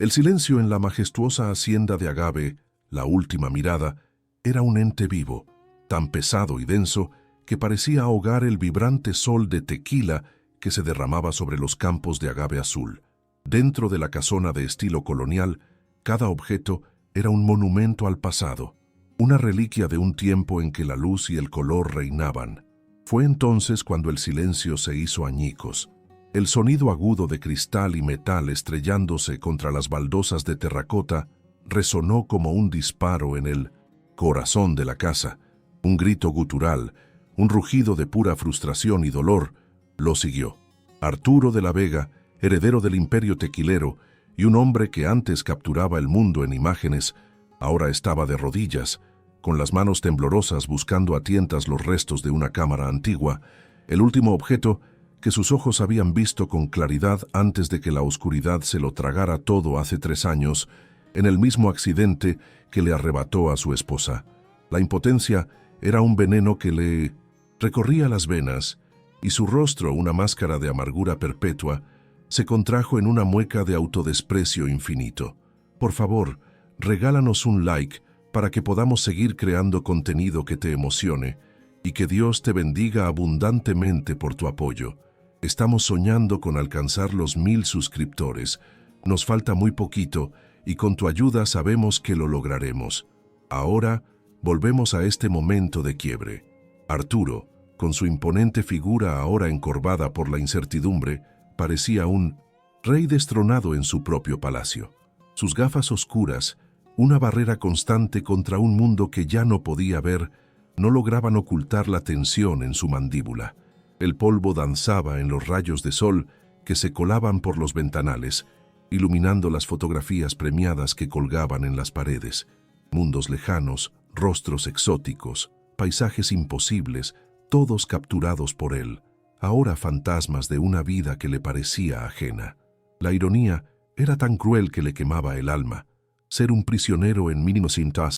El silencio en la majestuosa hacienda de Agave, la última mirada, era un ente vivo, tan pesado y denso que parecía ahogar el vibrante sol de tequila que se derramaba sobre los campos de agave azul. Dentro de la casona de estilo colonial, cada objeto era un monumento al pasado, una reliquia de un tiempo en que la luz y el color reinaban. Fue entonces cuando el silencio se hizo añicos. El sonido agudo de cristal y metal estrellándose contra las baldosas de terracota resonó como un disparo en el corazón de la casa. Un grito gutural, un rugido de pura frustración y dolor, lo siguió. Arturo de la Vega, heredero del imperio tequilero, y un hombre que antes capturaba el mundo en imágenes, ahora estaba de rodillas, con las manos temblorosas buscando a tientas los restos de una cámara antigua, el último objeto que sus ojos habían visto con claridad antes de que la oscuridad se lo tragara todo hace 3 años, en el mismo accidente que le arrebató a su esposa. La impotencia era un veneno que le recorría las venas, y su rostro, una máscara de amargura perpetua, se contrajo en una mueca de autodesprecio infinito. Por favor, regálanos un like para que podamos seguir creando contenido que te emocione, y que Dios te bendiga abundantemente por tu apoyo. Estamos soñando con alcanzar los 1000 suscriptores. Nos falta muy poquito y con tu ayuda sabemos que lo lograremos. Ahora, volvemos a este momento de quiebre. Arturo, con su imponente figura ahora encorvada por la incertidumbre, parecía un rey destronado en su propio palacio. Sus gafas oscuras, una barrera constante contra un mundo que ya no podía ver, no lograban ocultar la tensión en su mandíbula. El polvo danzaba en los rayos de sol que se colaban por los ventanales, iluminando las fotografías premiadas que colgaban en las paredes. Mundos lejanos, rostros exóticos, paisajes imposibles, todos capturados por él, ahora fantasmas de una vida que le parecía ajena. La ironía era tan cruel que le quemaba el alma. Ser un prisionero en Minicintas,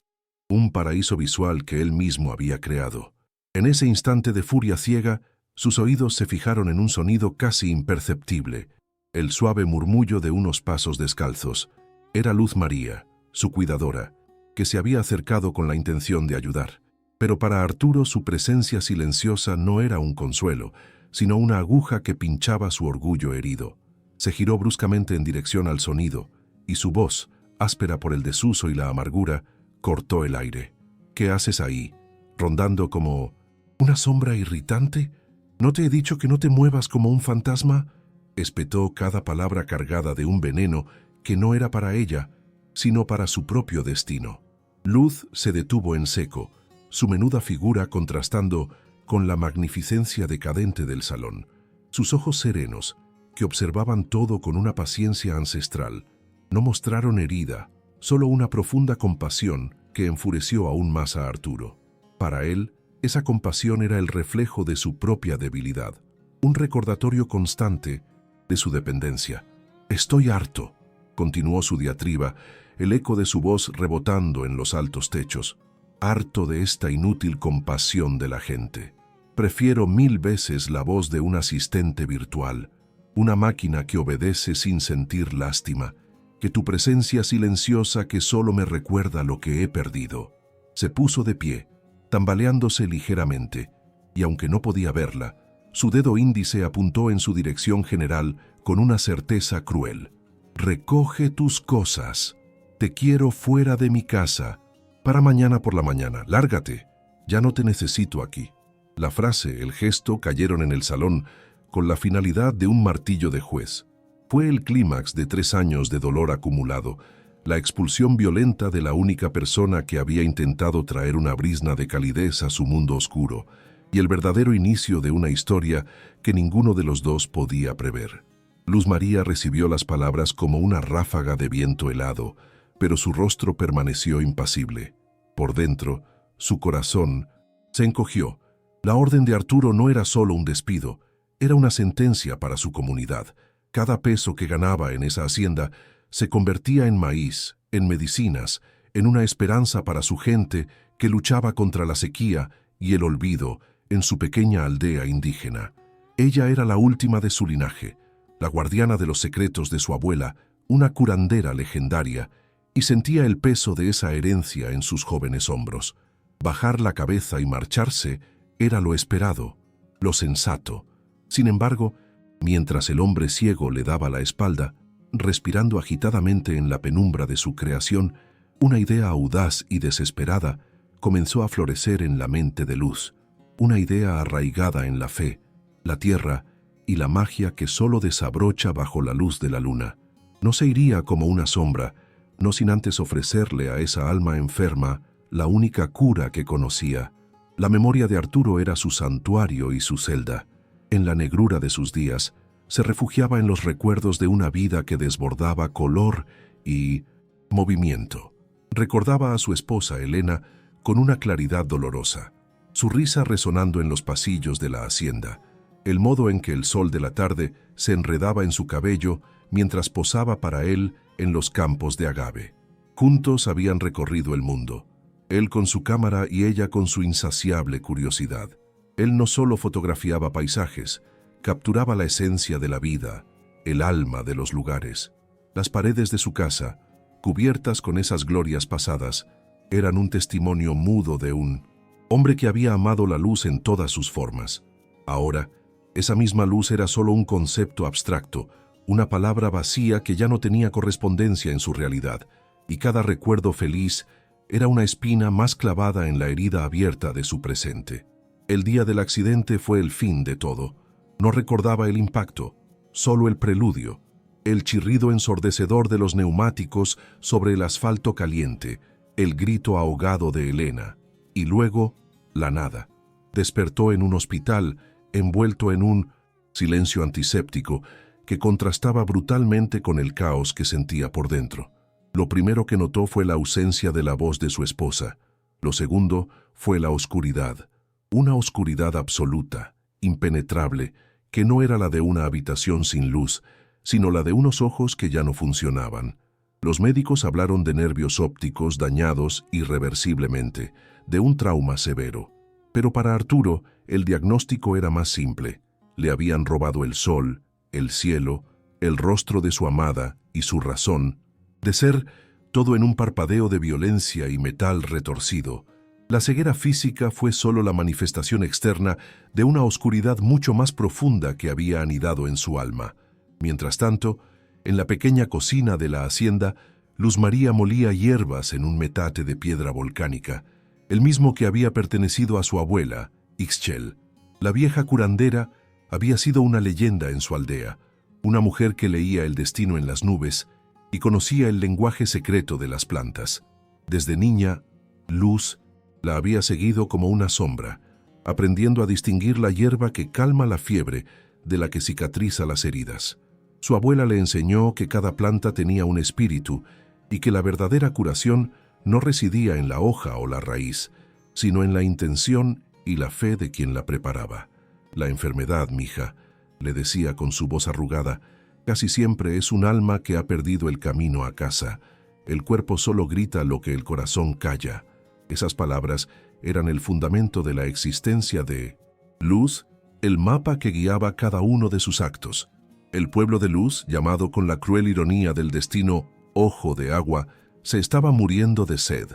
un paraíso visual que él mismo había creado. En ese instante de furia ciega, sus oídos se fijaron en un sonido casi imperceptible, el suave murmullo de unos pasos descalzos. Era Luz María, su cuidadora, que se había acercado con la intención de ayudar. Pero para Arturo su presencia silenciosa no era un consuelo, sino una aguja que pinchaba su orgullo herido. Se giró bruscamente en dirección al sonido, y su voz, áspera por el desuso y la amargura, cortó el aire. ¿Qué haces ahí, rondando como una sombra irritante? ¿No te he dicho que no te muevas como un fantasma? Espetó cada palabra cargada de un veneno que no era para ella, sino para su propio destino. Luz se detuvo en seco, su menuda figura contrastando con la magnificencia decadente del salón. Sus ojos serenos, que observaban todo con una paciencia ancestral, no mostraron herida, solo una profunda compasión que enfureció aún más a Arturo. Para él, esa compasión era el reflejo de su propia debilidad, un recordatorio constante de su dependencia. «Estoy harto», continuó su diatriba, el eco de su voz rebotando en los altos techos. «Harto de esta inútil compasión de la gente. Prefiero 1000 veces la voz de un asistente virtual, una máquina que obedece sin sentir lástima, que tu presencia silenciosa que solo me recuerda lo que he perdido». Se puso de pie, tambaleándose ligeramente, y aunque no podía verla, su dedo índice apuntó en su dirección general con una certeza cruel. «Recoge tus cosas. Te quiero fuera de mi casa. Para mañana por la mañana. Lárgate. Ya no te necesito aquí». La frase, el gesto cayeron en el salón con la finalidad de un martillo de juez. Fue el clímax de 3 años de dolor acumulado, la expulsión violenta de la única persona que había intentado traer una brizna de calidez a su mundo oscuro, y el verdadero inicio de una historia que ninguno de los dos podía prever. Luz María recibió las palabras como una ráfaga de viento helado, pero su rostro permaneció impasible. Por dentro, su corazón se encogió. La orden de Arturo no era solo un despido, era una sentencia para su comunidad. Cada peso que ganaba en esa hacienda se convertía en maíz, en medicinas, en una esperanza para su gente que luchaba contra la sequía y el olvido en su pequeña aldea indígena. Ella era la última de su linaje, la guardiana de los secretos de su abuela, una curandera legendaria, y sentía el peso de esa herencia en sus jóvenes hombros. Bajar la cabeza y marcharse era lo esperado, lo sensato. Sin embargo, mientras el hombre ciego le daba la espalda, respirando agitadamente en la penumbra de su creación, una idea audaz y desesperada comenzó a florecer en la mente de Luz, una idea arraigada en la fe, la tierra y la magia que solo desabrocha bajo la luz de la luna. No se iría como una sombra, no sin antes ofrecerle a esa alma enferma la única cura que conocía. La memoria de Arturo era su santuario y su celda. En la negrura de sus días, se refugiaba en los recuerdos de una vida que desbordaba color y movimiento. Recordaba a su esposa Elena con una claridad dolorosa, su risa resonando en los pasillos de la hacienda, el modo en que el sol de la tarde se enredaba en su cabello mientras posaba para él en los campos de agave. Juntos habían recorrido el mundo, él con su cámara y ella con su insaciable curiosidad. Él no solo fotografiaba paisajes, capturaba la esencia de la vida, el alma de los lugares. Las paredes de su casa, cubiertas con esas glorias pasadas, eran un testimonio mudo de un hombre que había amado la luz en todas sus formas. Ahora, esa misma luz era solo un concepto abstracto, una palabra vacía que ya no tenía correspondencia en su realidad, y cada recuerdo feliz era una espina más clavada en la herida abierta de su presente. El día del accidente fue el fin de todo. No recordaba el impacto, solo el preludio, el chirrido ensordecedor de los neumáticos sobre el asfalto caliente, el grito ahogado de Elena, y luego la nada. Despertó en un hospital, envuelto en un silencio antiséptico que contrastaba brutalmente con el caos que sentía por dentro. Lo primero que notó fue la ausencia de la voz de su esposa. Lo segundo fue la oscuridad, una oscuridad absoluta, impenetrable, que no era la de una habitación sin luz, sino la de unos ojos que ya no funcionaban. Los médicos hablaron de nervios ópticos dañados irreversiblemente, de un trauma severo. Pero para Arturo, el diagnóstico era más simple. Le habían robado el sol, el cielo, el rostro de su amada y su razón. De ser todo en un parpadeo de violencia y metal retorcido, la ceguera física fue solo la manifestación externa de una oscuridad mucho más profunda que había anidado en su alma. Mientras tanto, en la pequeña cocina de la hacienda, Luz María molía hierbas en un metate de piedra volcánica, el mismo que había pertenecido a su abuela, Ixchel. La vieja curandera había sido una leyenda en su aldea, una mujer que leía el destino en las nubes y conocía el lenguaje secreto de las plantas. Desde niña, Luz la había seguido como una sombra, aprendiendo a distinguir la hierba que calma la fiebre de la que cicatriza las heridas. Su abuela le enseñó que cada planta tenía un espíritu y que la verdadera curación no residía en la hoja o la raíz, sino en la intención y la fe de quien la preparaba. La enfermedad, mija, le decía con su voz arrugada, casi siempre es un alma que ha perdido el camino a casa. El cuerpo solo grita lo que el corazón calla. Esas palabras eran el fundamento de la existencia de Luz, el mapa que guiaba cada uno de sus actos. El pueblo de Luz, llamado con la cruel ironía del destino Ojo de Agua, se estaba muriendo de sed.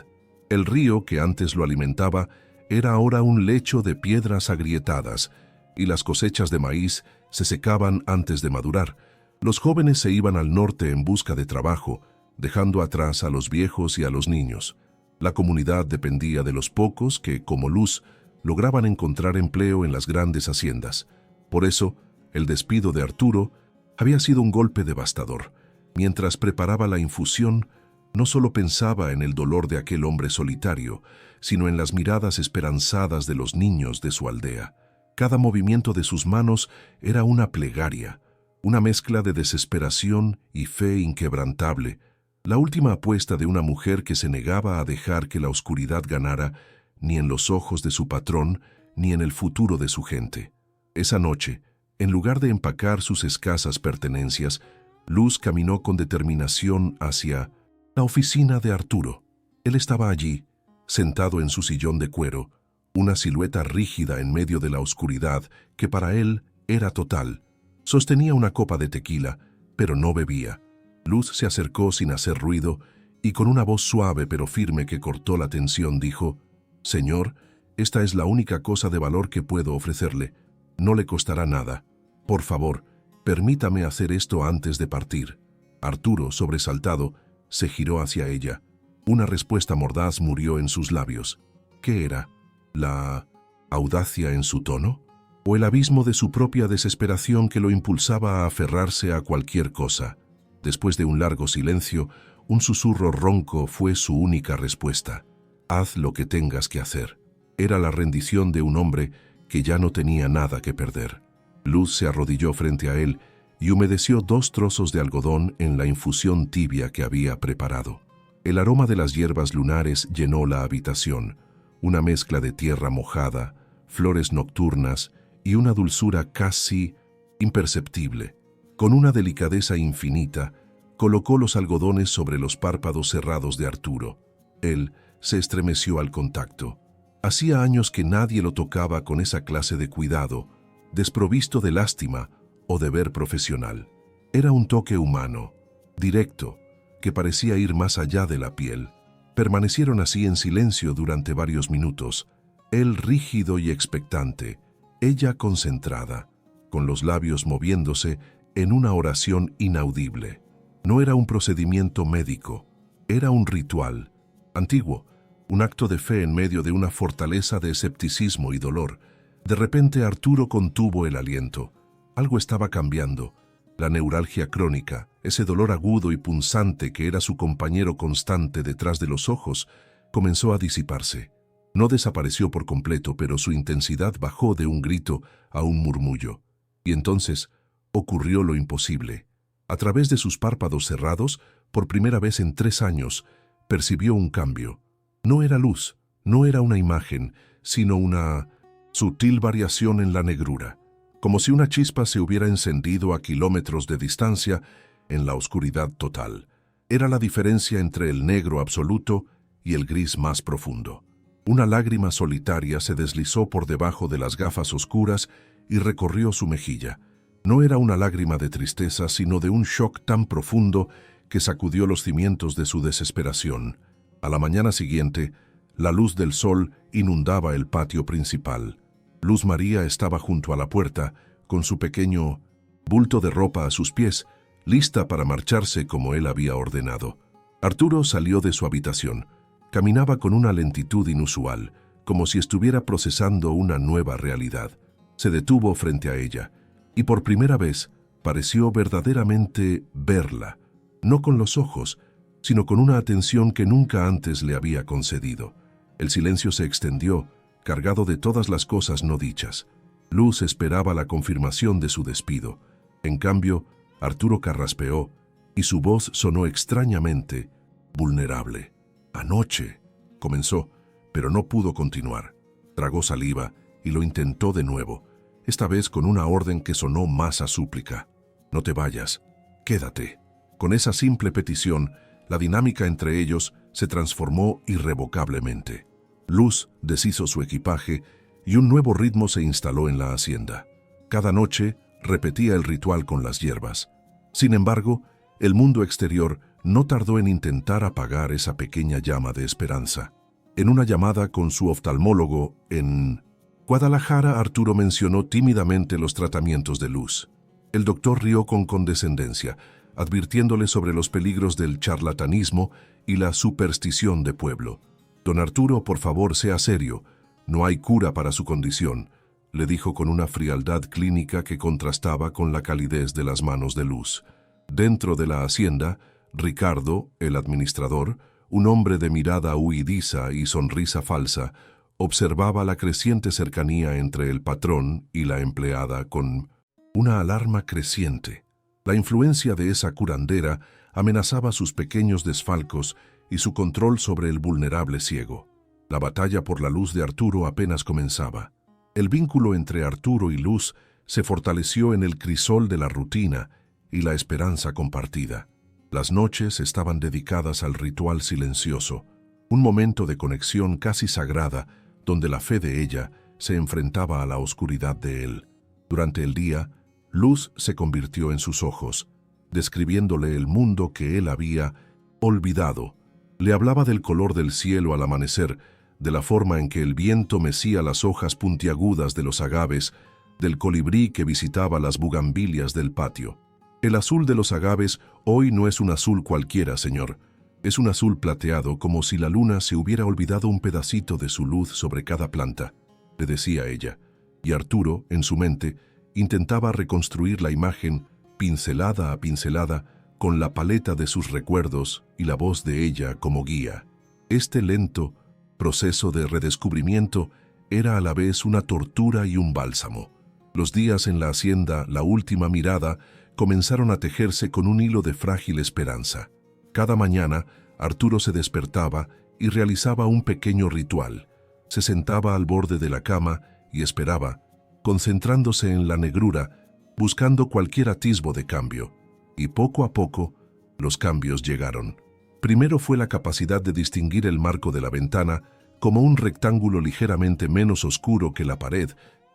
El río que antes lo alimentaba era ahora un lecho de piedras agrietadas, y las cosechas de maíz se secaban antes de madurar. Los jóvenes se iban al norte en busca de trabajo, dejando atrás a los viejos y a los niños. La comunidad dependía de los pocos que, como Luz, lograban encontrar empleo en las grandes haciendas. Por eso, el despido de Arturo había sido un golpe devastador. Mientras preparaba la infusión, no solo pensaba en el dolor de aquel hombre solitario, sino en las miradas esperanzadas de los niños de su aldea. Cada movimiento de sus manos era una plegaria, una mezcla de desesperación y fe inquebrantable, la última apuesta de una mujer que se negaba a dejar que la oscuridad ganara ni en los ojos de su patrón ni en el futuro de su gente. Esa noche, en lugar de empacar sus escasas pertenencias, Luz caminó con determinación hacia la oficina de Arturo. Él estaba allí, sentado en su sillón de cuero, una silueta rígida en medio de la oscuridad que para él era total. Sostenía una copa de tequila, pero no bebía. Luz se acercó sin hacer ruido y con una voz suave pero firme que cortó la tensión dijo: «Señor, esta es la única cosa de valor que puedo ofrecerle. No le costará nada. Por favor, permítame hacer esto antes de partir». Arturo, sobresaltado, se giró hacia ella. Una respuesta mordaz murió en sus labios. ¿Qué era? ¿La audacia en su tono? ¿O el abismo de su propia desesperación que lo impulsaba a aferrarse a cualquier cosa? Después de un largo silencio, un susurro ronco fue su única respuesta. «Haz lo que tengas que hacer». Era la rendición de un hombre que ya no tenía nada que perder. Luz se arrodilló frente a él y humedeció 2 trozos de algodón en la infusión tibia que había preparado. El aroma de las hierbas lunares llenó la habitación, una mezcla de tierra mojada, flores nocturnas y una dulzura casi imperceptible. Con una delicadeza infinita, colocó los algodones sobre los párpados cerrados de Arturo. Él se estremeció al contacto. Hacía años que nadie lo tocaba con esa clase de cuidado, desprovisto de lástima o deber profesional. Era un toque humano, directo, que parecía ir más allá de la piel. Permanecieron así en silencio durante varios minutos, él rígido y expectante, ella concentrada, con los labios moviéndose en una oración inaudible. No era un procedimiento médico, era un ritual, antiguo, un acto de fe en medio de una fortaleza de escepticismo y dolor. De repente Arturo contuvo el aliento. Algo estaba cambiando. La neuralgia crónica, ese dolor agudo y punzante que era su compañero constante detrás de los ojos, comenzó a disiparse. No desapareció por completo, pero su intensidad bajó de un grito a un murmullo. Y entonces ocurrió lo imposible. A través de sus párpados cerrados, por primera vez en 3 años, percibió un cambio. No era luz, no era una imagen, sino una sutil variación en la negrura, como si una chispa se hubiera encendido a kilómetros de distancia en la oscuridad total. Era la diferencia entre el negro absoluto y el gris más profundo. Una lágrima solitaria se deslizó por debajo de las gafas oscuras y recorrió su mejilla. No era una lágrima de tristeza, sino de un shock tan profundo que sacudió los cimientos de su desesperación. A la mañana siguiente, la luz del sol inundaba el patio principal. Luz María estaba junto a la puerta, con su pequeño bulto de ropa a sus pies, lista para marcharse como él había ordenado. Arturo salió de su habitación. Caminaba con una lentitud inusual, como si estuviera procesando una nueva realidad. Se detuvo frente a ella, y por primera vez pareció verdaderamente verla, no con los ojos, sino con una atención que nunca antes le había concedido. El silencio se extendió, cargado de todas las cosas no dichas. Luz esperaba la confirmación de su despido. En cambio, Arturo carraspeó, y su voz sonó extrañamente vulnerable. «Anoche», comenzó, pero no pudo continuar. Tragó saliva y lo intentó de nuevo, esta vez con una orden que sonó más a súplica. «No te vayas, quédate». Con esa simple petición, la dinámica entre ellos se transformó irrevocablemente. Luz deshizo su equipaje y un nuevo ritmo se instaló en la hacienda. Cada noche repetía el ritual con las hierbas. Sin embargo, el mundo exterior no tardó en intentar apagar esa pequeña llama de esperanza. En una llamada con su oftalmólogo en Guadalajara, Arturo mencionó tímidamente los tratamientos de Luz. El doctor rió con condescendencia, advirtiéndole sobre los peligros del charlatanismo y la superstición de pueblo. «Don Arturo, por favor, sea serio. No hay cura para su condición», le dijo con una frialdad clínica que contrastaba con la calidez de las manos de Luz. Dentro de la hacienda, Ricardo, el administrador, un hombre de mirada huidiza y sonrisa falsa, observaba la creciente cercanía entre el patrón y la empleada con una alarma creciente. La influencia de esa curandera amenazaba sus pequeños desfalcos y su control sobre el vulnerable ciego. La batalla por la luz de Arturo apenas comenzaba. El vínculo entre Arturo y Luz se fortaleció en el crisol de la rutina y la esperanza compartida. Las noches estaban dedicadas al ritual silencioso, un momento de conexión casi sagrada donde la fe de ella se enfrentaba a la oscuridad de él. Durante el día, Luz se convirtió en sus ojos. describiéndole el mundo que él había olvidado. Le hablaba del color del cielo al amanecer, de la forma en que el viento mecía las hojas puntiagudas de los agaves, del colibrí que visitaba las bugambilias del patio. El azul de los agaves hoy no es un azul cualquiera, señor. Es un azul plateado, como si la luna se hubiera olvidado un pedacito de su luz sobre cada planta, le decía ella. Y Arturo, en su mente, intentaba reconstruir la imagen, pincelada a pincelada, con la paleta de sus recuerdos y la voz de ella como guía. Este lento proceso de redescubrimiento era a la vez una tortura y un bálsamo. Los días en la hacienda, la última mirada, comenzaron a tejerse con un hilo de frágil esperanza. Cada mañana, Arturo se despertaba y realizaba un pequeño ritual. Se sentaba al borde de la cama y esperaba, concentrándose en la negrura, buscando cualquier atisbo de cambio. Y poco a poco, los cambios llegaron. Primero fue la capacidad de distinguir el marco de la ventana como un rectángulo ligeramente menos oscuro que la pared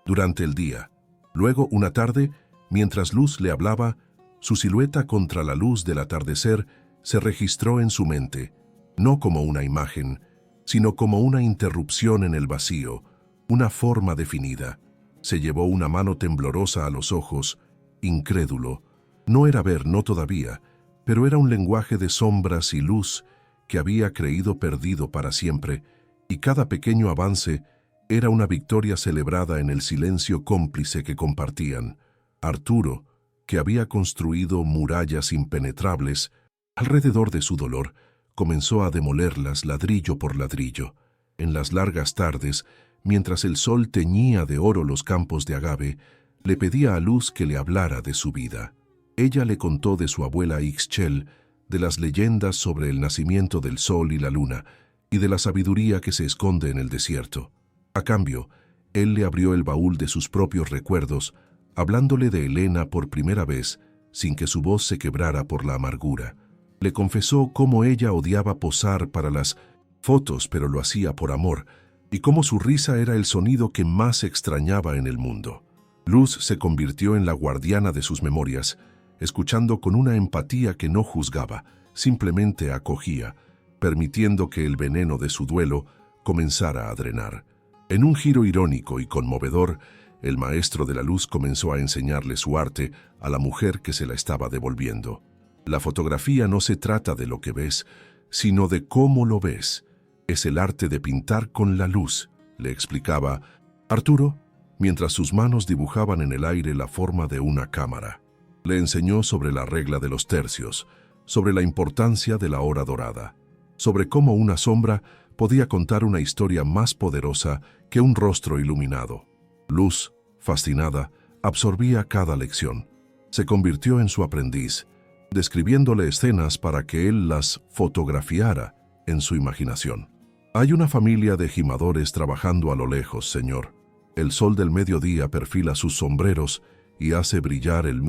durante el día. Luego, una tarde, mientras Luz le hablaba, su silueta contra la luz del atardecer se registró en su mente, no como una imagen, sino como una interrupción en el vacío, una forma definida. Se llevó una mano temblorosa a los ojos, incrédulo. No era ver, no todavía, pero era un lenguaje de sombras y luz que había creído perdido para siempre, y cada pequeño avance era una victoria celebrada en el silencio cómplice que compartían. Arturo, que había construido murallas impenetrables alrededor de su dolor, comenzó a demolerlas ladrillo por ladrillo. En las largas tardes, mientras el sol teñía de oro los campos de agave, le pedía a Luz que le hablara de su vida. Ella le contó de su abuela Ixchel, de las leyendas sobre el nacimiento del sol y la luna, y de la sabiduría que se esconde en el desierto. A cambio, él le abrió el baúl de sus propios recuerdos, hablándole de Elena por primera vez, sin que su voz se quebrara por la amargura. Le confesó cómo ella odiaba posar para las fotos, pero lo hacía por amor, y cómo su risa era el sonido que más extrañaba en el mundo. Luz se convirtió en la guardiana de sus memorias, escuchando con una empatía que no juzgaba, simplemente acogía, permitiendo que el veneno de su duelo comenzara a drenar. En un giro irónico y conmovedor, el maestro de la luz comenzó a enseñarle su arte a la mujer que se la estaba devolviendo. La fotografía no se trata de lo que ves, sino de cómo lo ves. Es el arte de pintar con la luz, le explicaba Arturo, mientras sus manos dibujaban en el aire la forma de una cámara. Le enseñó sobre la regla de los tercios, sobre la importancia de la hora dorada, sobre cómo una sombra podía contar una historia más poderosa que un rostro iluminado. Luz, fascinada, absorbía cada lección. Se convirtió en su aprendiz, describiéndole escenas para que él las fotografiara en su imaginación. Hay una familia de gimadores trabajando a lo lejos, señor. El sol del mediodía perfila sus sombreros y hace brillar el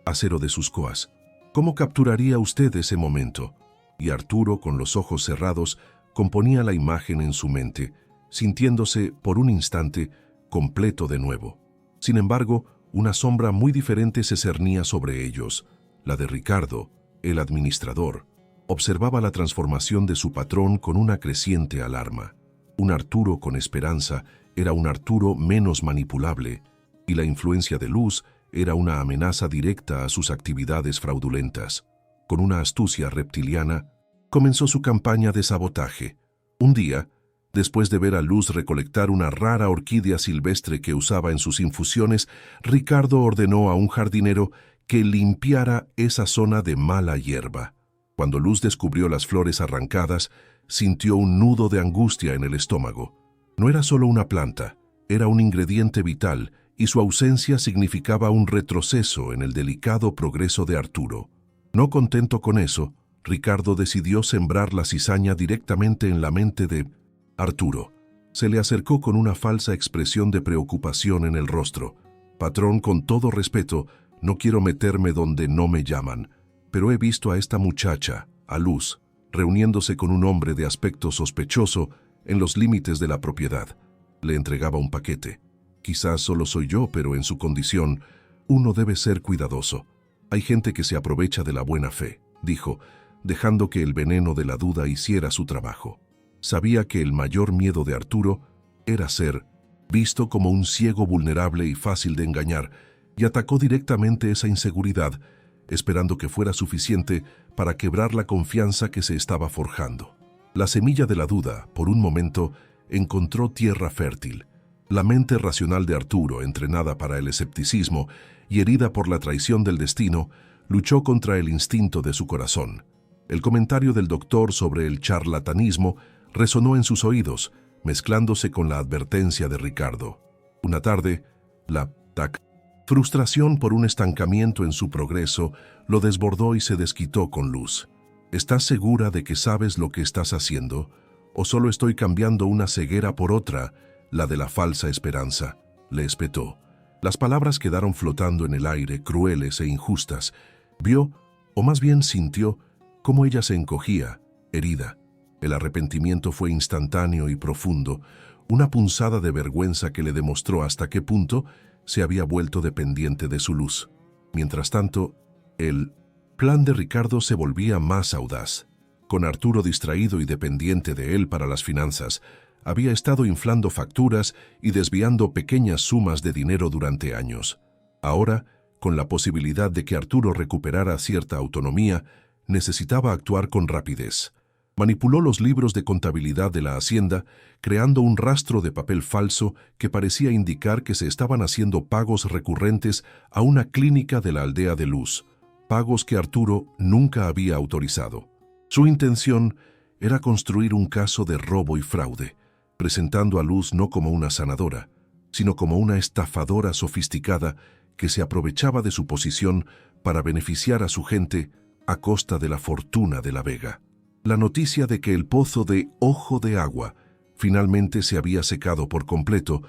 acero de sus coas. ¿Cómo capturaría usted ese momento? Y Arturo, con los ojos cerrados, componía la imagen en su mente, sintiéndose, por un instante, completo de nuevo. Sin embargo, una sombra muy diferente se cernía sobre ellos, la de Ricardo, el administrador. Observaba la transformación de su patrón con una creciente alarma. Un Arturo con esperanza era un Arturo menos manipulable, y la influencia de Luz era una amenaza directa a sus actividades fraudulentas. Con una astucia reptiliana, comenzó su campaña de sabotaje. Un día, después de ver a Luz recolectar una rara orquídea silvestre que usaba en sus infusiones, Ricardo ordenó a un jardinero que limpiara esa zona de mala hierba. Cuando Luz descubrió las flores arrancadas, sintió un nudo de angustia en el estómago. No era solo una planta, era un ingrediente vital, y su ausencia significaba un retroceso en el delicado progreso de Arturo. No contento con eso, Ricardo decidió sembrar la cizaña directamente en la mente de Arturo. Se le acercó con una falsa expresión de preocupación en el rostro. Patrón, con todo respeto, no quiero meterme donde no me llaman, pero he visto a esta muchacha, a Luz, reuniéndose con un hombre de aspecto sospechoso en los límites de la propiedad. Le entregaba un paquete. Quizás solo soy yo, pero en su condición, uno debe ser cuidadoso. Hay gente que se aprovecha de la buena fe, dijo, dejando que el veneno de la duda hiciera su trabajo. Sabía que el mayor miedo de Arturo era ser visto como un ciego vulnerable y fácil de engañar, y atacó directamente esa inseguridad, esperando que fuera suficiente para quebrar la confianza que se estaba forjando. La semilla de la duda, por un momento, encontró tierra fértil. La mente racional de Arturo, entrenada para el escepticismo y herida por la traición del destino, luchó contra el instinto de su corazón. El comentario del doctor sobre el charlatanismo resonó en sus oídos, mezclándose con la advertencia de Ricardo. Una tarde, la frustración por un estancamiento en su progreso lo desbordó y se desquitó con Luz. ¿Estás segura de que sabes lo que estás haciendo? ¿O solo estoy cambiando una ceguera por otra, la de la falsa esperanza?, le espetó. Las palabras quedaron flotando en el aire, crueles e injustas. Vio, o más bien sintió, cómo ella se encogía, herida. El arrepentimiento fue instantáneo y profundo, una punzada de vergüenza que le demostró hasta qué punto se había vuelto dependiente de su Luz. Mientras tanto, el plan de Ricardo se volvía más audaz. Con Arturo distraído y dependiente de él para las finanzas, había estado inflando facturas y desviando pequeñas sumas de dinero durante años. Ahora, con la posibilidad de que Arturo recuperara cierta autonomía, necesitaba actuar con rapidez. Manipuló los libros de contabilidad de la Hacienda, creando un rastro de papel falso que parecía indicar que se estaban haciendo pagos recurrentes a una clínica de la aldea de Luz, pagos que Arturo nunca había autorizado. Su intención era construir un caso de robo y fraude, presentando a Luz no como una sanadora, sino como una estafadora sofisticada que se aprovechaba de su posición para beneficiar a su gente a costa de la fortuna de la Vega. La noticia de que el pozo de Ojo de Agua finalmente se había secado por completo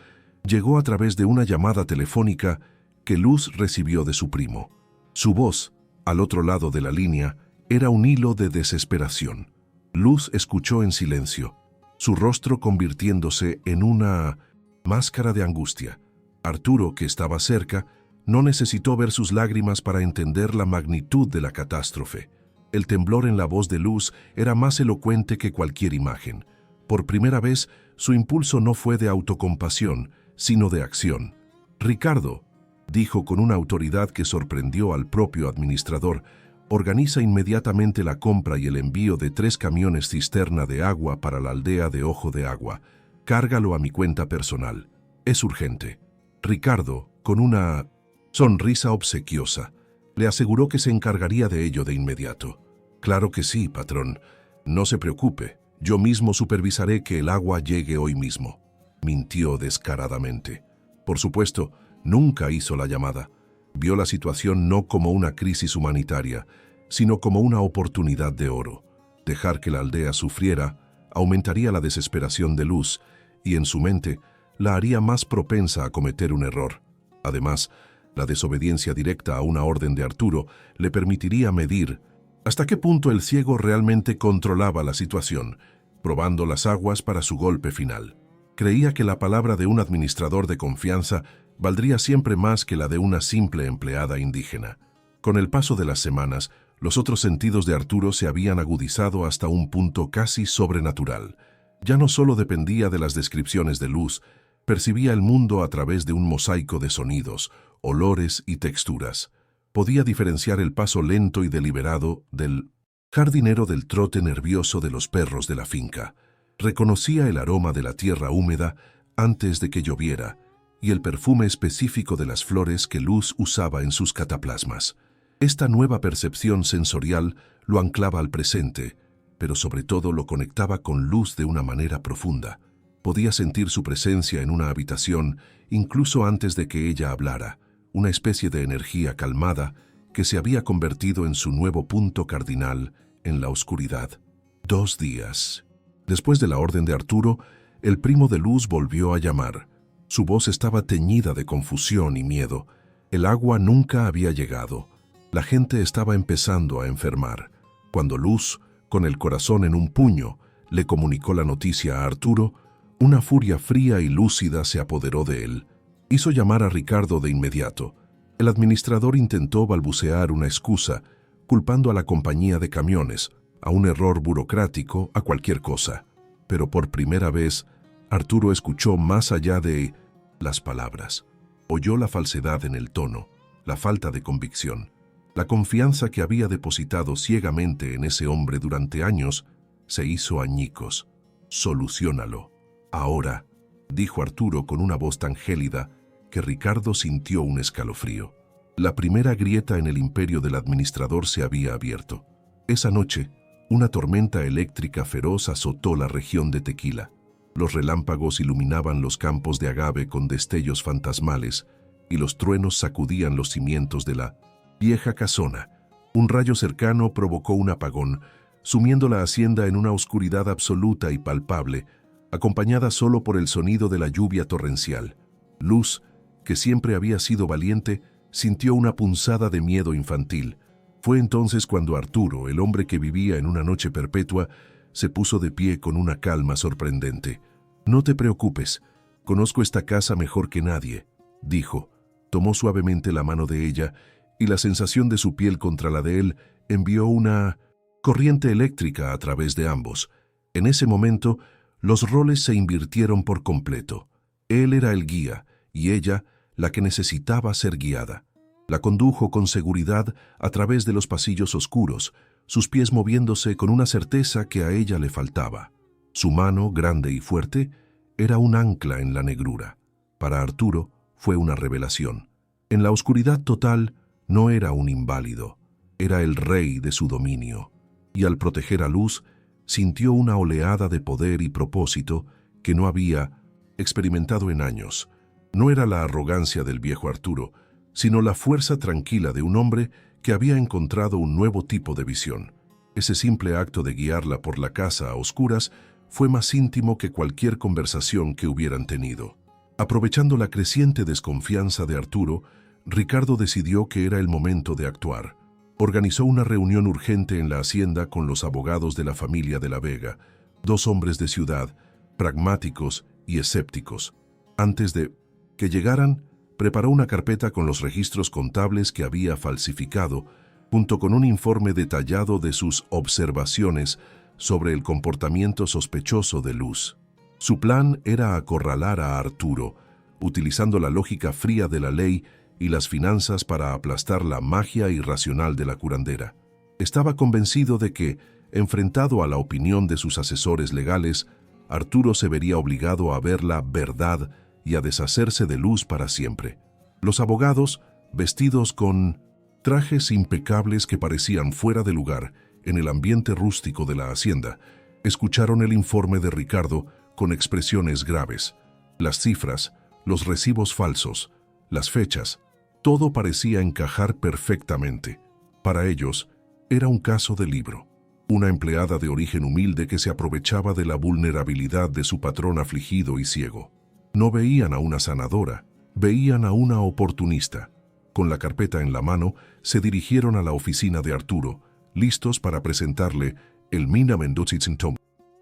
llegó a través de una llamada telefónica que Luz recibió de su primo. Su voz, al otro lado de la línea, era un hilo de desesperación. Luz escuchó en silencio, su rostro convirtiéndose en una máscara de angustia. Arturo, que estaba cerca, no necesitó ver sus lágrimas para entender la magnitud de la catástrofe. El temblor en la voz de Luz era más elocuente que cualquier imagen. Por primera vez, su impulso no fue de autocompasión, sino de acción. «Ricardo», dijo con una autoridad que sorprendió al propio administrador, «organiza inmediatamente la compra y el envío de 3 camiones cisterna de agua para la aldea de Ojo de Agua. Cárgalo a mi cuenta personal. Es urgente». Ricardo, con una sonrisa obsequiosa, le aseguró que se encargaría de ello de inmediato. «Claro que sí, patrón. No se preocupe. Yo mismo supervisaré que el agua llegue hoy mismo», mintió descaradamente. Por supuesto, nunca hizo la llamada. Vio la situación no como una crisis humanitaria, sino como una oportunidad de oro. Dejar que la aldea sufriera aumentaría la desesperación de Luz y, en su mente, la haría más propensa a cometer un error. Además, la desobediencia directa a una orden de Arturo le permitiría medir hasta qué punto el ciego realmente controlaba la situación, probando las aguas para su golpe final. Creía que la palabra de un administrador de confianza valdría siempre más que la de una simple empleada indígena. Con el paso de las semanas, los otros sentidos de Arturo se habían agudizado hasta un punto casi sobrenatural. Ya no solo dependía de las descripciones de Luz, percibía el mundo a través de un mosaico de sonidos, olores y texturas. Podía diferenciar el paso lento y deliberado del jardinero del trote nervioso de los perros de la finca. Reconocía el aroma de la tierra húmeda antes de que lloviera y el perfume específico de las flores que Luz usaba en sus cataplasmas. Esta nueva percepción sensorial lo anclaba al presente, pero sobre todo lo conectaba con Luz de una manera profunda. Podía sentir su presencia en una habitación incluso antes de que ella hablara, una especie de energía calmada que se había convertido en su nuevo punto cardinal en la oscuridad. 2 días. Después de la orden de Arturo, el primo de Luz volvió a llamar. Su voz estaba teñida de confusión y miedo. El agua nunca había llegado. La gente estaba empezando a enfermar. Cuando Luz, con el corazón en un puño, le comunicó la noticia a Arturo, una furia fría y lúcida se apoderó de él. Hizo llamar a Ricardo de inmediato. El administrador intentó balbucear una excusa, culpando a la compañía de camiones, a un error burocrático, a cualquier cosa. Pero por primera vez, Arturo escuchó más allá de las palabras. Oyó la falsedad en el tono, la falta de convicción. La confianza que había depositado ciegamente en ese hombre durante años se hizo añicos. «Soluciónalo. Ahora», dijo Arturo con una voz tan gélida que Ricardo sintió un escalofrío. La primera grieta en el imperio del administrador se había abierto. Esa noche, una tormenta eléctrica feroz azotó la región de Tequila. Los relámpagos iluminaban los campos de agave con destellos fantasmales y los truenos sacudían los cimientos de la vieja casona. Un rayo cercano provocó un apagón, sumiendo la hacienda en una oscuridad absoluta y palpable, acompañada solo por el sonido de la lluvia torrencial. Luz, que siempre había sido valiente, sintió una punzada de miedo infantil. Fue entonces cuando Arturo, el hombre que vivía en una noche perpetua, se puso de pie con una calma sorprendente. «No te preocupes, conozco esta casa mejor que nadie», dijo. Tomó suavemente la mano de ella y la sensación de su piel contra la de él envió una corriente eléctrica a través de ambos. En ese momento, los roles se invirtieron por completo. Él era el guía y ella la que necesitaba ser guiada. La condujo con seguridad a través de los pasillos oscuros, sus pies moviéndose con una certeza que a ella le faltaba. Su mano, grande y fuerte, era un ancla en la negrura. Para Arturo fue una revelación. En la oscuridad total no era un inválido, era el rey de su dominio. Y al proteger a Luz, sintió una oleada de poder y propósito que no había experimentado en años. No era la arrogancia del viejo Arturo, sino la fuerza tranquila de un hombre que había encontrado un nuevo tipo de visión. Ese simple acto de guiarla por la casa a oscuras fue más íntimo que cualquier conversación que hubieran tenido. Aprovechando la creciente desconfianza de Arturo, Ricardo decidió que era el momento de actuar. Organizó una reunión urgente en la hacienda con los abogados de la familia de la Vega, 2 hombres de ciudad, pragmáticos y escépticos. Antes de que llegaran, preparó una carpeta con los registros contables que había falsificado, junto con un informe detallado de sus observaciones sobre el comportamiento sospechoso de Luz. Su plan era acorralar a Arturo, utilizando la lógica fría de la ley y las finanzas para aplastar la magia irracional de la curandera. Estaba convencido de que, enfrentado a la opinión de sus asesores legales, Arturo se vería obligado a ver la verdad y a deshacerse de Luz para siempre. Los abogados, vestidos con trajes impecables que parecían fuera de lugar en el ambiente rústico de la hacienda, escucharon el informe de Ricardo con expresiones graves. Las cifras, los recibos falsos, las fechas, todo parecía encajar perfectamente. Para ellos, era un caso de libro. Una empleada de origen humilde que se aprovechaba de la vulnerabilidad de su patrón afligido y ciego. No veían a una sanadora, veían a una oportunista. Con la carpeta en la mano, se dirigieron a la oficina de Arturo, listos para presentarle el Mina Mendozitzentome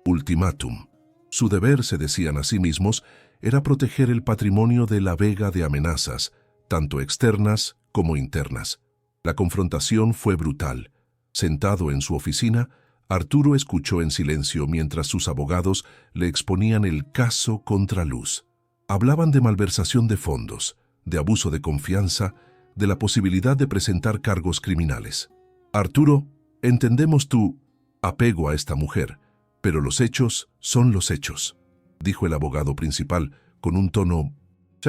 ultimátum. Su deber, se decían a sí mismos, era proteger el patrimonio de la Vega de amenazas, tanto externas como internas. La confrontación fue brutal. Sentado en su oficina, Arturo escuchó en silencio mientras sus abogados le exponían el caso contra Luz. Hablaban de malversación de fondos, de abuso de confianza, de la posibilidad de presentar cargos criminales. «Arturo, entendemos tu apego a esta mujer, pero los hechos son los hechos», dijo el abogado principal con un tono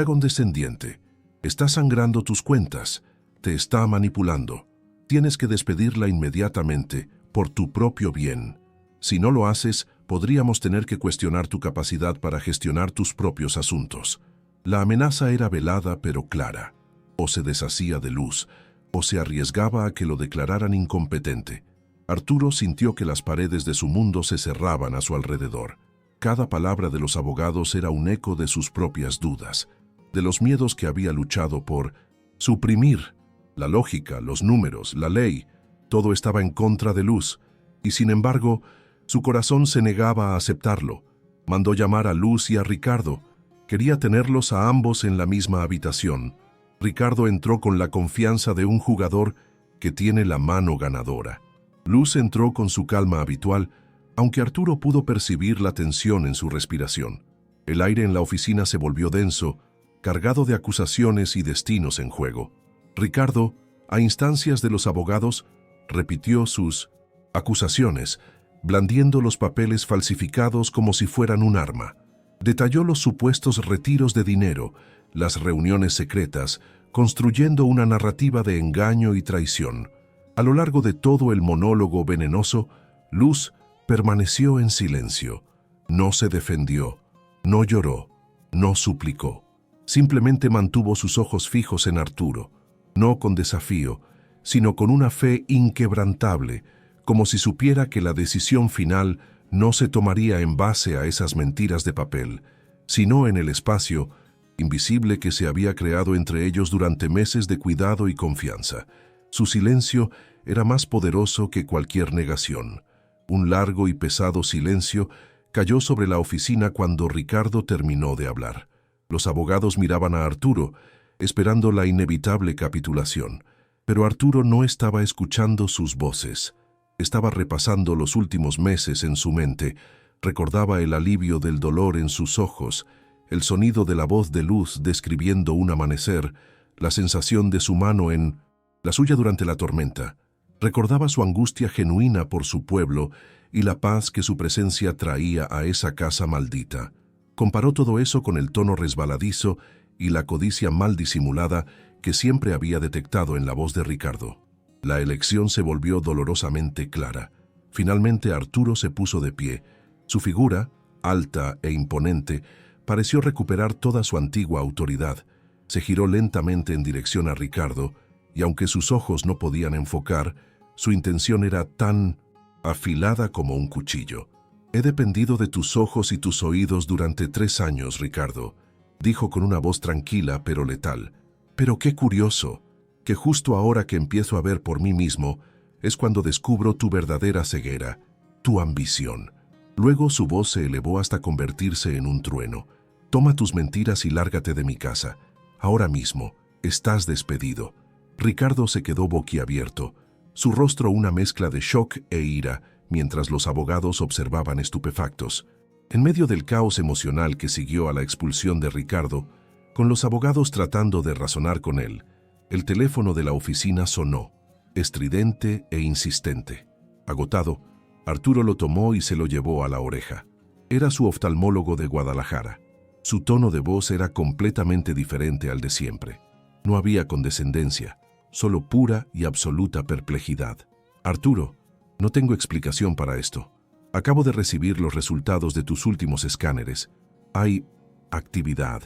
condescendiente. «Está sangrando tus cuentas, te está manipulando. Tienes que despedirla inmediatamente, por tu propio bien. Si no lo haces, podríamos tener que cuestionar tu capacidad para gestionar tus propios asuntos». La amenaza era velada pero clara. O se deshacía de Luz, o se arriesgaba a que lo declararan incompetente. Arturo sintió que las paredes de su mundo se cerraban a su alrededor. Cada palabra de los abogados era un eco de sus propias dudas, de los miedos que había luchado por suprimir. La lógica, los números, la ley, todo estaba en contra de Luz, y sin embargo, su corazón se negaba a aceptarlo. Mandó llamar a Luz y a Ricardo. Quería tenerlos a ambos en la misma habitación. Ricardo entró con la confianza de un jugador que tiene la mano ganadora. Luz entró con su calma habitual, aunque Arturo pudo percibir la tensión en su respiración. El aire en la oficina se volvió denso, cargado de acusaciones y destinos en juego. Ricardo, a instancias de los abogados, repitió sus acusaciones, blandiendo los papeles falsificados como si fueran un arma. Detalló los supuestos retiros de dinero, las reuniones secretas, construyendo una narrativa de engaño y traición. A lo largo de todo el monólogo venenoso, Luz permaneció en silencio. No se defendió, no lloró, no suplicó. Simplemente mantuvo sus ojos fijos en Arturo, no con desafío, sino con una fe inquebrantable, como si supiera que la decisión final no se tomaría en base a esas mentiras de papel, sino en el espacio invisible que se había creado entre ellos durante meses de cuidado y confianza. Su silencio era más poderoso que cualquier negación. Un largo y pesado silencio cayó sobre la oficina cuando Ricardo terminó de hablar. Los abogados miraban a Arturo, esperando la inevitable capitulación. Pero Arturo no estaba escuchando sus voces. Estaba repasando los últimos meses en su mente. Recordaba el alivio del dolor en sus ojos, el sonido de la voz de Luz describiendo un amanecer, la sensación de su mano en la suya durante la tormenta. Recordaba su angustia genuina por su pueblo y la paz que su presencia traía a esa casa maldita. Comparó todo eso con el tono resbaladizo y la codicia mal disimulada que siempre había detectado en la voz de Ricardo. La elección se volvió dolorosamente clara. Finalmente Arturo se puso de pie. Su figura, alta e imponente, pareció recuperar toda su antigua autoridad. Se giró lentamente en dirección a Ricardo, y aunque sus ojos no podían enfocar, su intención era tan afilada como un cuchillo. «He dependido de tus ojos y tus oídos durante 3 años, Ricardo», dijo con una voz tranquila pero letal. «Pero qué curioso, que justo ahora que empiezo a ver por mí mismo, es cuando descubro tu verdadera ceguera, tu ambición». Luego su voz se elevó hasta convertirse en un trueno. «Toma tus mentiras y lárgate de mi casa. Ahora mismo, estás despedido». Ricardo se quedó boquiabierto, su rostro una mezcla de shock e ira, mientras los abogados observaban estupefactos. En medio del caos emocional que siguió a la expulsión de Ricardo, con los abogados tratando de razonar con él, el teléfono de la oficina sonó, estridente e insistente. Agotado, Arturo lo tomó y se lo llevó a la oreja. Era su oftalmólogo de Guadalajara. Su tono de voz era completamente diferente al de siempre. No había condescendencia, solo pura y absoluta perplejidad. «Arturo, no tengo explicación para esto. Acabo de recibir los resultados de tus últimos escáneres. Hay actividad,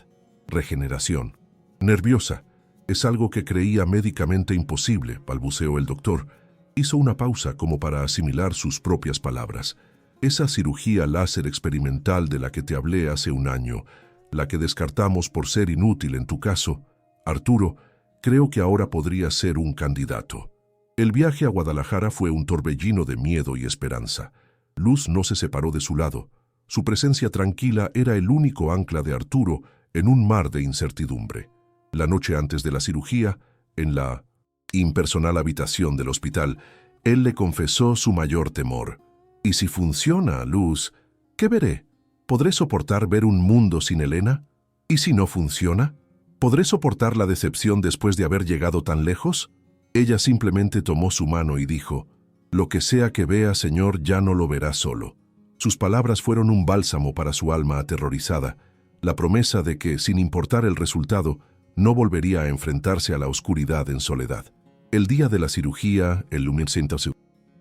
regeneración. Nerviosa. Es algo que creía médicamente imposible», balbuceó el doctor. Hizo una pausa como para asimilar sus propias palabras. «Esa cirugía láser experimental de la que te hablé hace un año, la que descartamos por ser inútil en tu caso, Arturo, creo que ahora podría ser un candidato». El viaje a Guadalajara fue un torbellino de miedo y esperanza. Luz no se separó de su lado. Su presencia tranquila era el único ancla de Arturo en un mar de incertidumbre. La noche antes de la cirugía, en la impersonal habitación del hospital, él le confesó su mayor temor. «¿Y si funciona, Luz? ¿Qué veré? ¿Podré soportar ver un mundo sin Elena? ¿Y si no funciona? ¿Podré soportar la decepción después de haber llegado tan lejos?» Ella simplemente tomó su mano y dijo: «Lo que sea que vea, Señor, ya no lo verá solo». Sus palabras fueron un bálsamo para su alma aterrorizada, la promesa de que, sin importar el resultado, no volvería a enfrentarse a la oscuridad en soledad. El día de la cirugía, el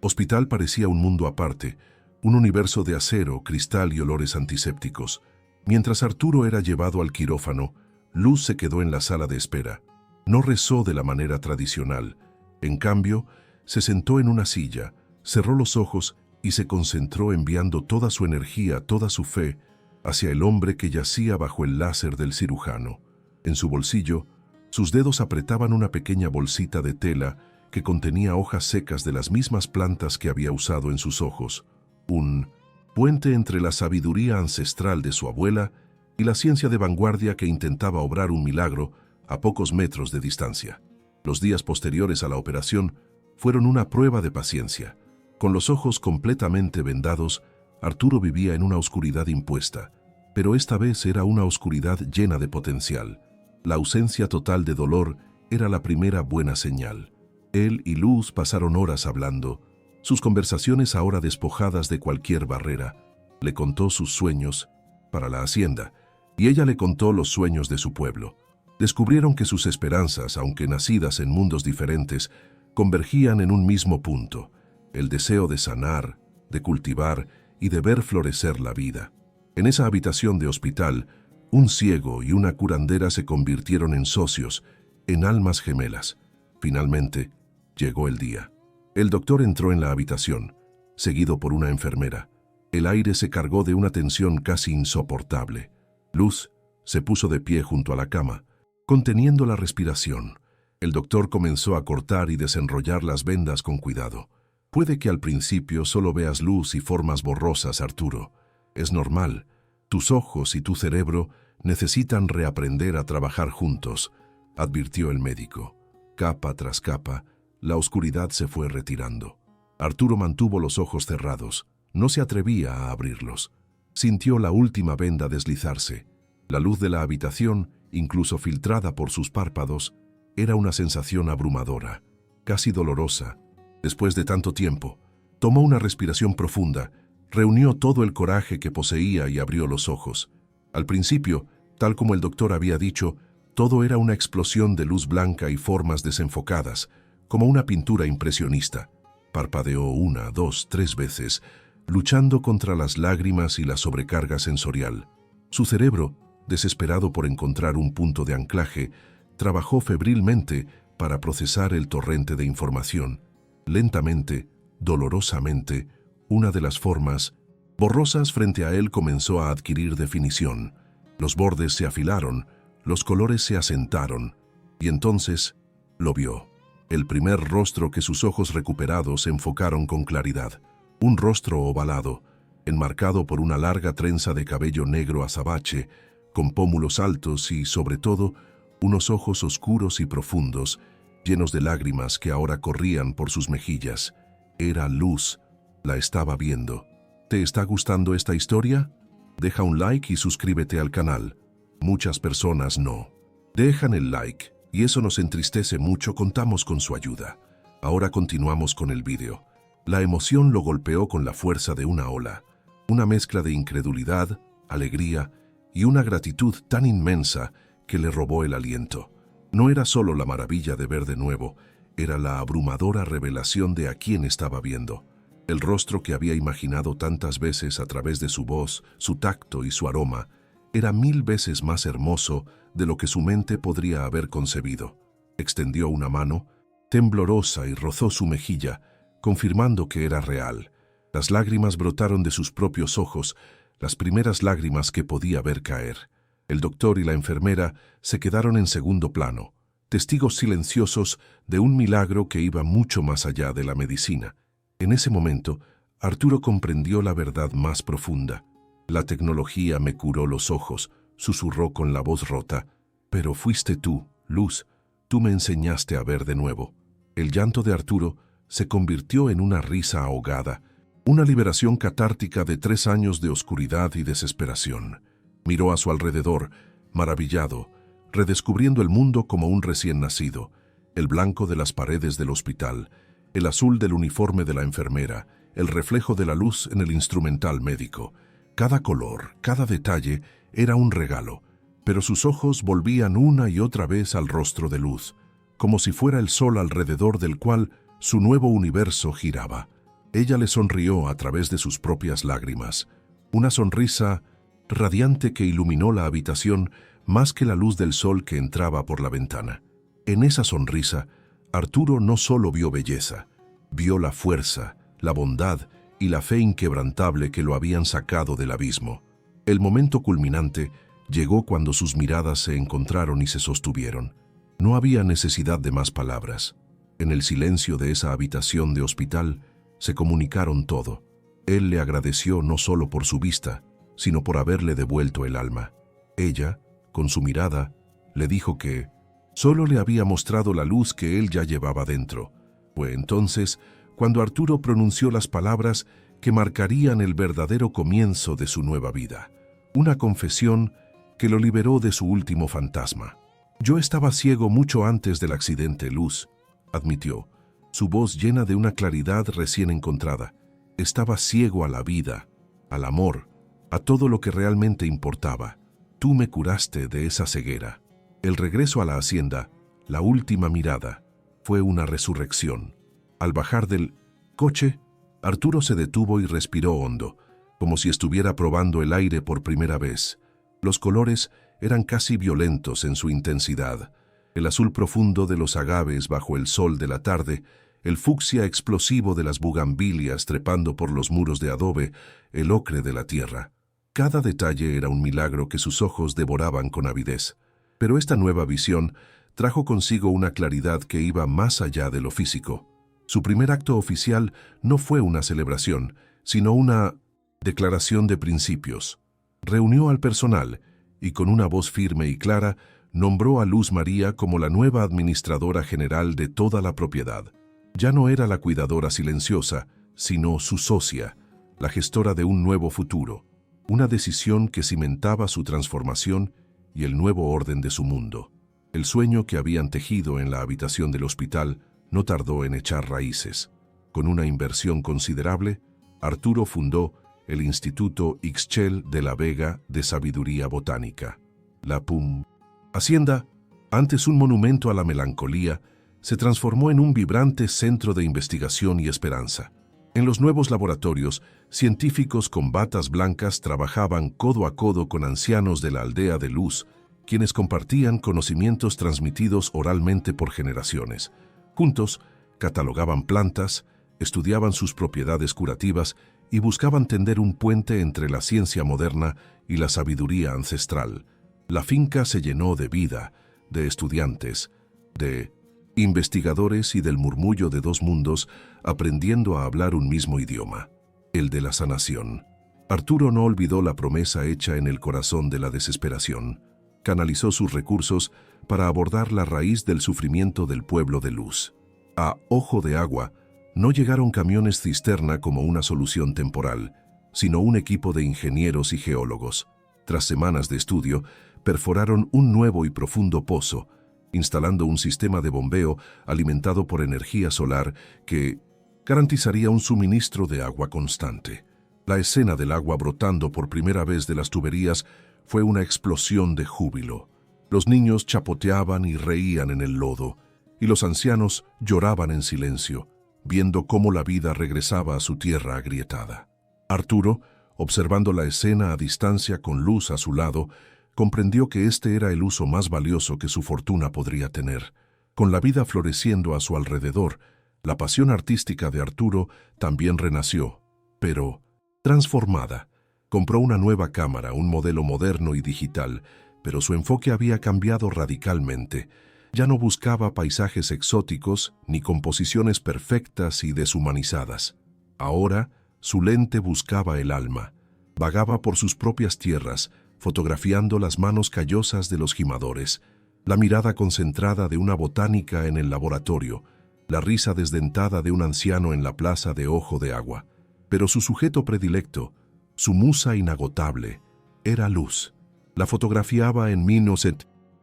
hospital parecía un mundo aparte, un universo de acero, cristal y olores antisépticos. Mientras Arturo era llevado al quirófano, Luz se quedó en la sala de espera. No rezó de la manera tradicional. En cambio, se sentó en una silla, cerró los ojos y se concentró enviando toda su energía, toda su fe, hacia el hombre que yacía bajo el láser del cirujano. En su bolsillo, sus dedos apretaban una pequeña bolsita de tela que contenía hojas secas de las mismas plantas que había usado en sus ojos. Un puente entre la sabiduría ancestral de su abuela y la ciencia de vanguardia que intentaba obrar un milagro a pocos metros de distancia. Los días posteriores a la operación fueron una prueba de paciencia. Con los ojos completamente vendados, Arturo vivía en una oscuridad impuesta, pero esta vez era una oscuridad llena de potencial. La ausencia total de dolor era la primera buena señal. Él y Luz pasaron horas hablando, sus conversaciones ahora despojadas de cualquier barrera. Le contó sus sueños para la hacienda, y ella le contó los sueños de su pueblo. Descubrieron que sus esperanzas, aunque nacidas en mundos diferentes, convergían en un mismo punto: el deseo de sanar, de cultivar y de ver florecer la vida. En esa habitación de hospital, un ciego y una curandera se convirtieron en socios, en almas gemelas. Finalmente, llegó el día. El doctor entró en la habitación, seguido por una enfermera. El aire se cargó de una tensión casi insoportable. Luz se puso de pie junto a la cama, conteniendo la respiración. El doctor comenzó a cortar y desenrollar las vendas con cuidado. Puede que al principio solo veas luz y formas borrosas, Arturo. Es normal. Tus ojos y tu cerebro necesitan reaprender a trabajar juntos, advirtió el médico. Capa tras capa, la oscuridad se fue retirando. Arturo mantuvo los ojos cerrados. No se atrevía a abrirlos. Sintió la última venda deslizarse. La luz de la habitación, incluso filtrada por sus párpados, era una sensación abrumadora, casi dolorosa. Después de tanto tiempo, tomó una respiración profunda, reunió todo el coraje que poseía y abrió los ojos. Al principio, tal como el doctor había dicho, todo era una explosión de luz blanca y formas desenfocadas, como una pintura impresionista. Parpadeó 1, 2, 3 veces, luchando contra las lágrimas y la sobrecarga sensorial. Su cerebro, desesperado por encontrar un punto de anclaje, trabajó febrilmente para procesar el torrente de información. Lentamente, dolorosamente, una de las formas borrosas frente a él comenzó a adquirir definición. Los bordes se afilaron, los colores se asentaron, y entonces lo vio. El primer rostro que sus ojos recuperados enfocaron con claridad. Un rostro ovalado, enmarcado por una larga trenza de cabello negro azabache, con pómulos altos y, sobre todo, unos ojos oscuros y profundos, llenos de lágrimas que ahora corrían por sus mejillas. Era Luz. La estaba viendo. ¿Te está gustando esta historia? Deja un like y suscríbete al canal. Muchas personas no dejan el like, y eso nos entristece mucho. Contamos con su ayuda. Ahora continuamos con el vídeo. La emoción lo golpeó con la fuerza de una ola, una mezcla de incredulidad, alegría y una gratitud tan inmensa que le robó el aliento. No era solo la maravilla de ver de nuevo, era la abrumadora revelación de a quién estaba viendo. El rostro que había imaginado tantas veces a través de su voz, su tacto y su aroma, era 1000 veces más hermoso de lo que su mente podría haber concebido. Extendió una mano, temblorosa, y rozó su mejilla, confirmando que era real. Las lágrimas brotaron de sus propios ojos, las primeras lágrimas que podía ver caer. El doctor y la enfermera se quedaron en segundo plano, testigos silenciosos de un milagro que iba mucho más allá de la medicina. En ese momento, Arturo comprendió la verdad más profunda. La tecnología me curó los ojos, susurró con la voz rota. Pero fuiste tú, Luz, tú me enseñaste a ver de nuevo. El llanto de Arturo se convirtió en una risa ahogada, una liberación catártica de 3 años de oscuridad y desesperación. Miró a su alrededor, maravillado, redescubriendo el mundo como un recién nacido, el blanco de las paredes del hospital, el azul del uniforme de la enfermera, el reflejo de la luz en el instrumental médico. Cada color, cada detalle era un regalo, pero sus ojos volvían una y otra vez al rostro de Luz, como si fuera el sol alrededor del cual su nuevo universo giraba. Ella le sonrió a través de sus propias lágrimas, una sonrisa radiante que iluminó la habitación más que la luz del sol que entraba por la ventana. En esa sonrisa, Arturo no solo vio belleza, vio la fuerza, la bondad y la fe inquebrantable que lo habían sacado del abismo. El momento culminante llegó cuando sus miradas se encontraron y se sostuvieron. No había necesidad de más palabras. En el silencio de esa habitación de hospital se comunicaron todo. Él le agradeció no solo por su vista, sino por haberle devuelto el alma. Ella, con su mirada, le dijo que Solo le había mostrado la luz que él ya llevaba dentro. Fue entonces cuando Arturo pronunció las palabras que marcarían el verdadero comienzo de su nueva vida. Una confesión que lo liberó de su último fantasma. «Yo estaba ciego mucho antes del accidente, Luz», admitió, su voz llena de una claridad recién encontrada. «Estaba ciego a la vida, al amor, a todo lo que realmente importaba. Tú me curaste de esa ceguera». El regreso a la hacienda, la última mirada, fue una resurrección. Al bajar del coche, Arturo se detuvo y respiró hondo, como si estuviera probando el aire por primera vez. Los colores eran casi violentos en su intensidad. El azul profundo de los agaves bajo el sol de la tarde, el fucsia explosivo de las bugambilias trepando por los muros de adobe, el ocre de la tierra. Cada detalle era un milagro que sus ojos devoraban con avidez. Pero esta nueva visión trajo consigo una claridad que iba más allá de lo físico. Su primer acto oficial no fue una celebración, sino una declaración de principios. Reunió al personal y con una voz firme y clara nombró a Luz María como la nueva administradora general de toda la propiedad. Ya no era la cuidadora silenciosa, sino su socia, la gestora de un nuevo futuro, una decisión que cimentaba su transformación y el nuevo orden de su mundo. El sueño que habían tejido en la habitación del hospital no tardó en echar raíces. Con una inversión considerable, Arturo fundó el Instituto Ixchel de la Vega de Sabiduría Botánica. La PUM Hacienda, antes un monumento a la melancolía, se transformó en un vibrante centro de investigación y esperanza. En los nuevos laboratorios, científicos con batas blancas trabajaban codo a codo con ancianos de la aldea de Luz, quienes compartían conocimientos transmitidos oralmente por generaciones. Juntos, catalogaban plantas, estudiaban sus propiedades curativas y buscaban tender un puente entre la ciencia moderna y la sabiduría ancestral. La finca se llenó de vida, de estudiantes, de investigadores y del murmullo de dos mundos aprendiendo a hablar un mismo idioma, el de la sanación. Arturo no olvidó la promesa hecha en el corazón de la desesperación. Canalizó sus recursos para abordar la raíz del sufrimiento del pueblo de Luz. A Ojo de Agua no llegaron camiones cisterna como una solución temporal, sino un equipo de ingenieros y geólogos. Tras semanas de estudio, perforaron un nuevo y profundo pozo, instalando un sistema de bombeo alimentado por energía solar que garantizaría un suministro de agua constante. La escena del agua brotando por primera vez de las tuberías fue una explosión de júbilo. Los niños chapoteaban y reían en el lodo, y los ancianos lloraban en silencio, viendo cómo la vida regresaba a su tierra agrietada. Arturo, observando la escena a distancia con Luz a su lado, comprendió que este era el uso más valioso que su fortuna podría tener. Con la vida floreciendo a su alrededor, la pasión artística de Arturo también renació, pero transformada. Compró una nueva cámara, un modelo moderno y digital, pero su enfoque había cambiado radicalmente. Ya no buscaba paisajes exóticos ni composiciones perfectas y deshumanizadas. Ahora, su lente buscaba el alma. Vagaba por sus propias tierras, fotografiando las manos callosas de los gimadores, la mirada concentrada de una botánica en el laboratorio, la risa desdentada de un anciano en la plaza de Ojo de Agua. Pero su sujeto predilecto, su musa inagotable, era Luz. La fotografiaba en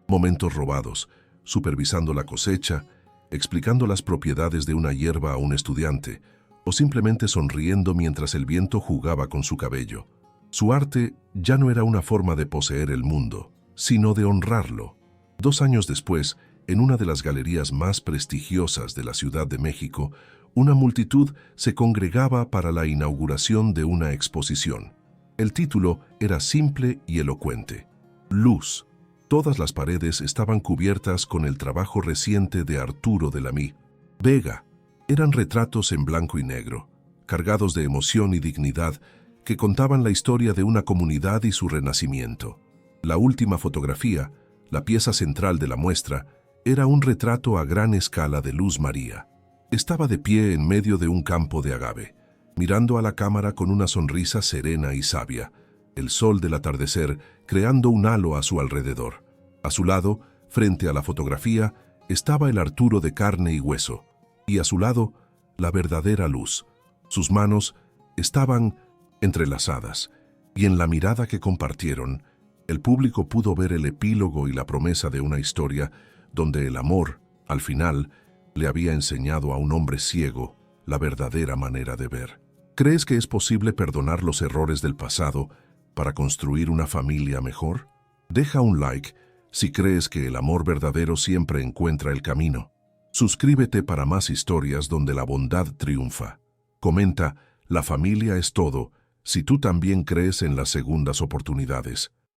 momentos robados, supervisando la cosecha, explicando las propiedades de una hierba a un estudiante, o simplemente sonriendo mientras el viento jugaba con su cabello. Su arte ya no era una forma de poseer el mundo, sino de honrarlo. 2 años después, en una de las galerías más prestigiosas de la Ciudad de México, una multitud se congregaba para la inauguración de una exposición. El título era simple y elocuente: Luz. Todas las paredes estaban cubiertas con el trabajo reciente de Arturo de la Vega. Eran retratos en blanco y negro, cargados de emoción y dignidad, que contaban la historia de una comunidad y su renacimiento. La última fotografía, la pieza central de la muestra, era un retrato a gran escala de Luz María. Estaba de pie en medio de un campo de agave, mirando a la cámara con una sonrisa serena y sabia, el sol del atardecer creando un halo a su alrededor. A su lado, Frente a la fotografía estaba el Arturo de carne y hueso, y a su lado la verdadera Luz. Sus manos estaban entrelazadas, y en la mirada que compartieron, el público pudo ver el epílogo y la promesa de una historia donde el amor, al final, le había enseñado a un hombre ciego la verdadera manera de ver. ¿Crees que es posible perdonar los errores del pasado para construir una familia mejor? Deja un like si crees que el amor verdadero siempre encuentra el camino. Suscríbete para más historias donde la bondad triunfa. Comenta, la familia es todo, si tú también crees en las segundas oportunidades.